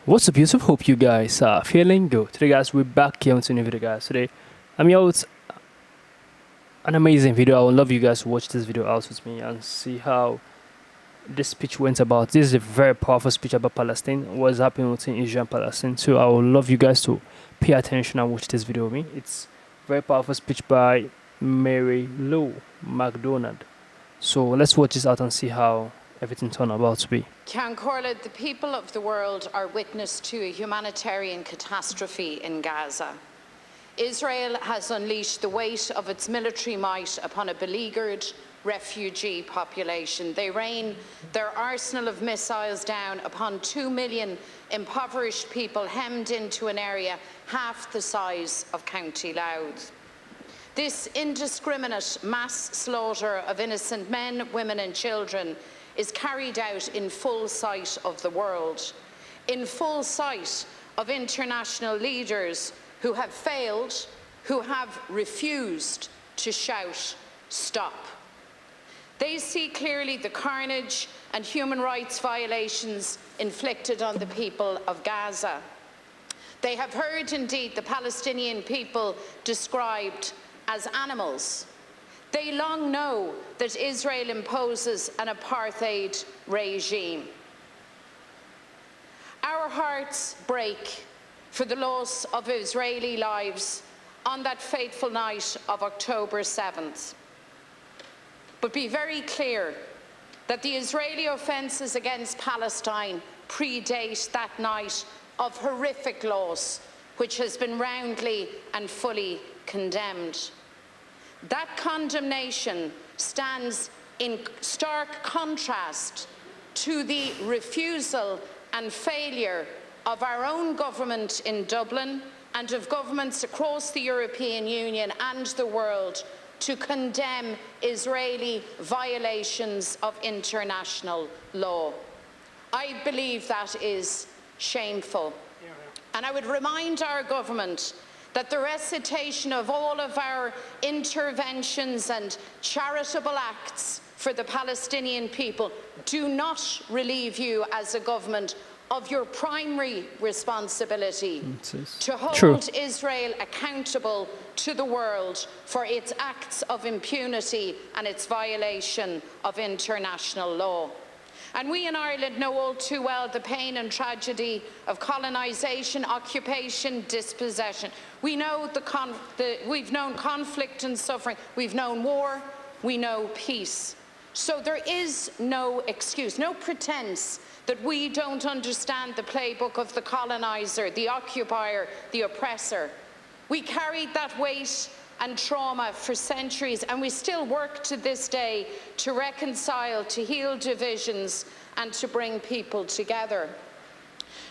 What's up, YouTube? Hope you guys are feeling good. Today, guys, we're back here with a new video, guys. Today, I'm here with an amazing video. I would love you guys to watch this video out with me and see how this speech went about. This is a very powerful speech about Palestine, what's happening between Israel and Palestine. So I would love you guys to pay attention and watch this video with me. It's a very powerful speech by Mary Lou McDonald. So let's watch this out and see how everything turned about to be. Corlett, the people of the world are witness to a humanitarian catastrophe in Gaza. Israel has unleashed the weight of its military might upon a beleaguered refugee population. They rain their arsenal of missiles down upon 2 million impoverished people hemmed into an area half the size of County Louth. This indiscriminate mass slaughter of innocent men, women and children is carried out in full sight of the world, in full sight of international leaders who have failed, who have refused to shout, stop. They see clearly the carnage and human rights violations inflicted on the people of Gaza. They have heard, indeed, the Palestinian people described as animals. They long know that Israel imposes an apartheid regime. Our hearts break for the loss of Israeli lives on that fateful night of October 7th. But be very clear that the Israeli offences against Palestine predate that night of horrific loss, which has been roundly and fully condemned. That condemnation stands in stark contrast to the refusal and failure of our own government in Dublin and of governments across the European Union and the world to condemn Israeli violations of international law. I believe that is shameful. And I would remind our government that the recitation of all of our interventions and charitable acts for the Palestinian people do not relieve you as a government of your primary responsibility to hold Israel accountable to the world for its acts of impunity and its violation of international law. And we in Ireland know all too well the pain and tragedy of colonisation, occupation, dispossession. We know we've known conflict and suffering. We've known war. We know peace. So there is no excuse, no pretense that we don't understand the playbook of the coloniser, the occupier, the oppressor. We carried that weight and trauma for centuries, and we still work to this day to reconcile, to heal divisions, and to bring people together.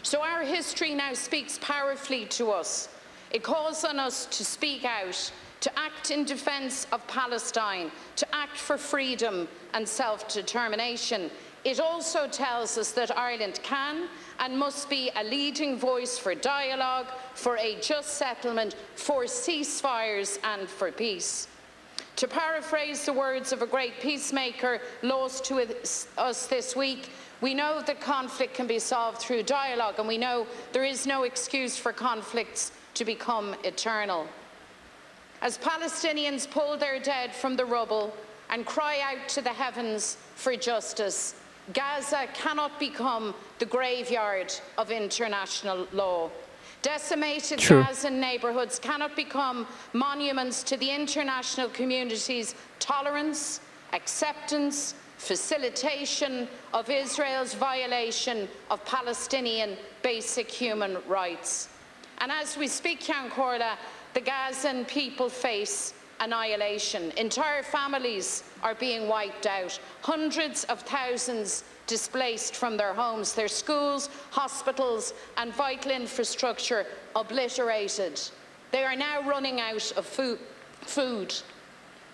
So our history now speaks powerfully to us. It calls on us to speak out, to act in defence of Palestine, to act for freedom and self-determination. It also tells us that Ireland can and must be a leading voice for dialogue, for a just settlement, for ceasefires and for peace. To paraphrase the words of a great peacemaker lost to us this week, we know that conflict can be solved through dialogue, and we know there is no excuse for conflicts to become eternal. As Palestinians pull their dead from the rubble and cry out to the heavens for justice, Gaza cannot become the graveyard of international law. Decimated Gazan neighbourhoods cannot become monuments to the international community's tolerance, acceptance, facilitation of Israel's violation of Palestinian basic human rights. And as we speak, Corlett, the Gazan people face annihilation. Entire families are being wiped out. Hundreds of thousands displaced from their homes, their schools, hospitals and vital infrastructure obliterated. They are now running out of food.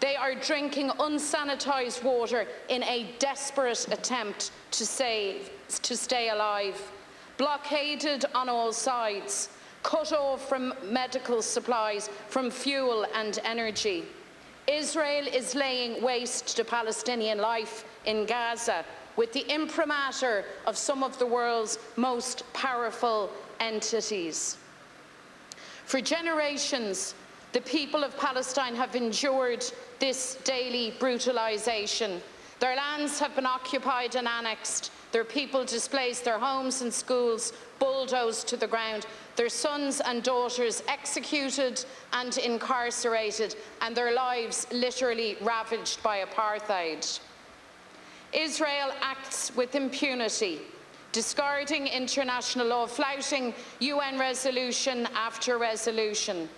They are drinking unsanitized water in a desperate attempt to stay alive. Blockaded on all sides, cut off from medical supplies, from fuel and energy. Israel is laying waste to Palestinian life in Gaza, with the imprimatur of some of the world's most powerful entities. For generations, the people of Palestine have endured this daily brutalization. Their lands have been occupied and annexed, their people displaced, their homes and schools bulldozed to the ground, their sons and daughters executed and incarcerated, and their lives literally ravaged by apartheid. Israel acts with impunity, discarding international law, flouting UN resolution after resolution.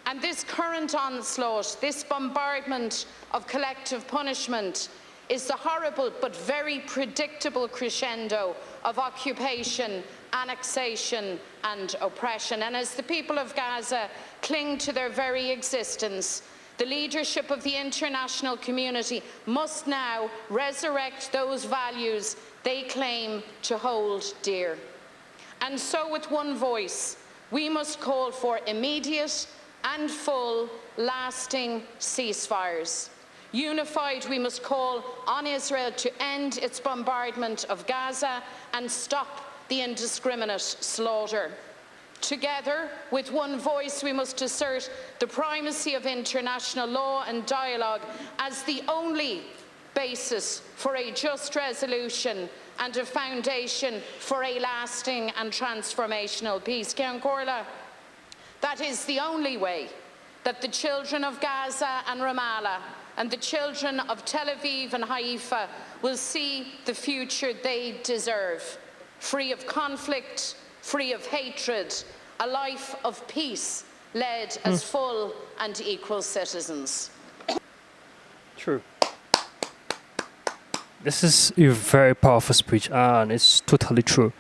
And this current onslaught, this bombardment of collective punishment, is the horrible but very predictable crescendo of occupation, annexation and oppression. And as the people of Gaza cling to their very existence, the leadership of the international community must now resurrect those values they claim to hold dear. And so with one voice, we must call for immediate and full, lasting ceasefires. Unified, we must call on Israel to end its bombardment of Gaza and stop the indiscriminate slaughter. Together, with one voice, we must assert the primacy of international law and dialogue as the only basis for a just resolution and a foundation for a lasting and transformational peace. Ceann Comhairle, that is the only way that the children of Gaza and Ramallah and the children of Tel Aviv and Haifa will see the future they deserve, free of conflict, free of hatred, a life of peace led as full and equal citizens. True. This is a very powerful speech, and it's totally true.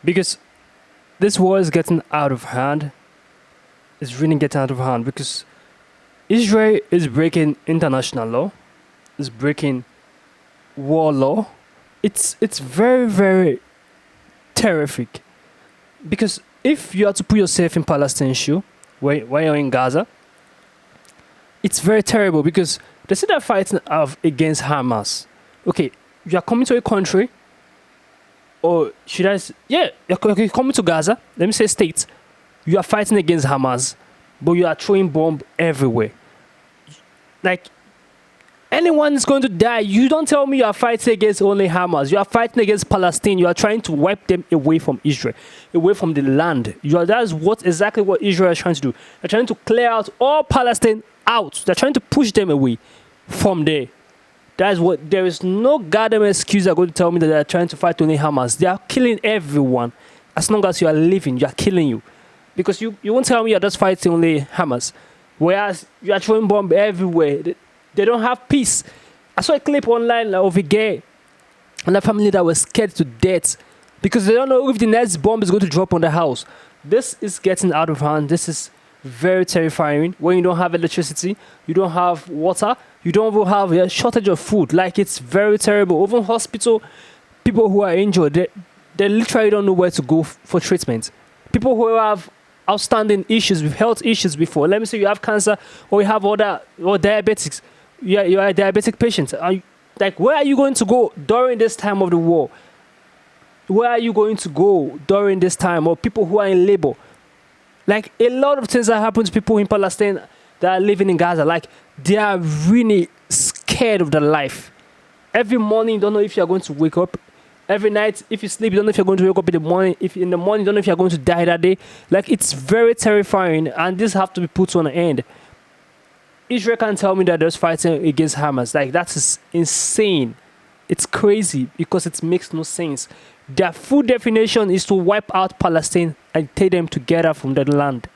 Because this war is getting out of hand. It's really getting out of hand because Israel is breaking international law, is breaking war law. It's very, very terrific. Because if you have to put yourself in Palestine's shoe, when you're in Gaza, it's very terrible because they say they're fighting against Hamas. Okay, you are coming to a country, or should I say, yeah, you're coming to Gaza, let me say states, you are fighting against Hamas, but you are throwing bombs everywhere. Like, anyone is going to die. You don't tell me you are fighting against only Hamas. You are fighting against Palestine. You are trying to wipe them away from Israel, away from the land. That's exactly what Israel is trying to do. They're trying to clear out all Palestine out. They're trying to push them away from there. There is no goddamn excuse they're going to tell me that they're trying to fight only Hamas. They are killing everyone. As long as you are living, you are killing you. Because you won't tell me you're just fighting only Hamas. Whereas you are throwing bombs everywhere. They don't have peace. I saw a clip online of a guy and a family that was scared to death because they don't know if the next bomb is going to drop on the house. This is getting out of hand. This is very terrifying. When you don't have electricity, you don't have water, you don't even have a shortage of food. Like, it's very terrible. Even hospital, people who are injured, they literally don't know where to go for treatment. People who have outstanding issues with health issues before. Let me say you have cancer or you have other or diabetics. You are a diabetic patient. Like, where are you going to go during this time of the war? Where are you going to go during this time? Or people who are in labor. Like, a lot of things that happen to people in Palestine that are living in Gaza. Like, they are really scared of their life. Every morning, you don't know if you're going to wake up. Every night, if you sleep, you don't know if you're going to wake up in the morning. If in the morning, you don't know if you're going to die that day. Like, it's very terrifying, and this have to be put on an end. Israel can't tell me that they're fighting against Hamas. Like, that is insane. It's crazy because it makes no sense. Their full definition is to wipe out Palestine and take them together from the land.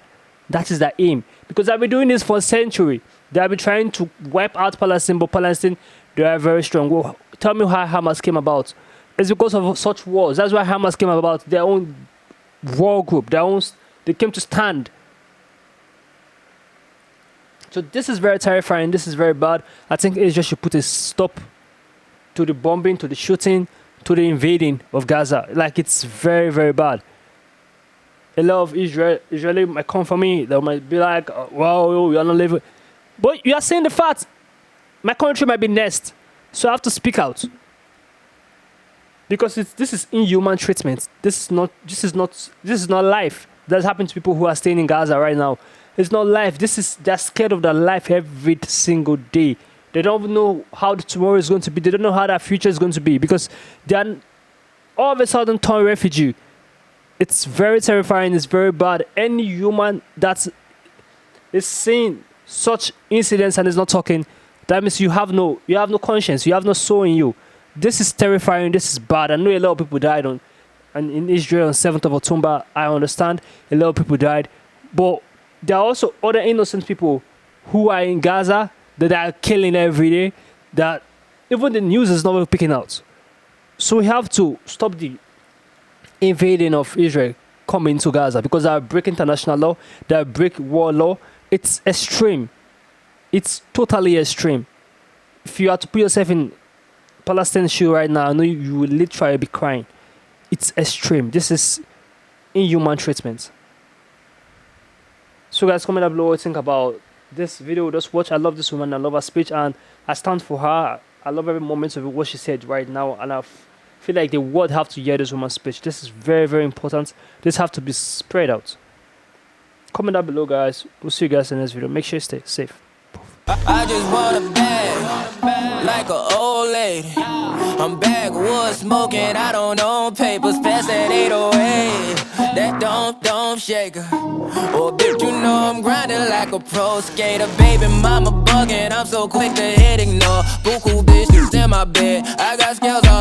That is their aim. Because they've been doing this for a century. They've been trying to wipe out Palestine, but Palestine, they are very strong. Well, tell me how Hamas came about. It's because of such wars. That's why Hamas came about. Their own war group. They came to stand. So this is very terrifying. This is very bad. I think Israel should put a stop to the bombing, to the shooting, to the invading of Gaza. Like, it's very, very bad. A lot of Israeli might come for me. They might be like, wow, we are not living. But you are saying the fact. My country might be next. So I have to speak out. because this is inhuman treatment. This is not life. That's happened to people who are staying in Gaza right now. It's not life. They're scared of their life every single day. They don't know how tomorrow is going to be. They don't know how their future is going to be because they're all of a sudden turned refugee. It's very terrifying. It's very bad. Any human that is seeing such incidents and is not talking, that means you have no conscience. You have no soul in you. This is terrifying. This is bad. I know a lot of people died and in Israel on 7th of October. I understand a lot of people died, but there are also other innocent people who are in Gaza that are killing every day. That even the news is not picking out. So we have to stop the invading of Israel coming to Gaza because they break international law. They break war law. It's extreme. It's totally extreme. If you have to put yourself in Palestine's shoe right now, I know you will literally be crying. It's extreme. This is inhuman treatment. So guys, comment down below what you think about this video. Just watch. I love this woman. I love her speech and I stand for her. I love every moment of what she said right now, and I feel like the world have to hear this woman's speech. This is very, very important. This have to be spread out. Comment down below, guys. We'll see you guys in the next video. Make sure you stay safe. I just want a bag, like an old lady. I'm backwoods smoking, I don't own papers, pass that 808. That don't shake her. Oh, bitch, you know I'm grinding like a pro skater. Baby mama bugging, I'm so quick to hit ignore. Buku bitch in my bed, I got scales all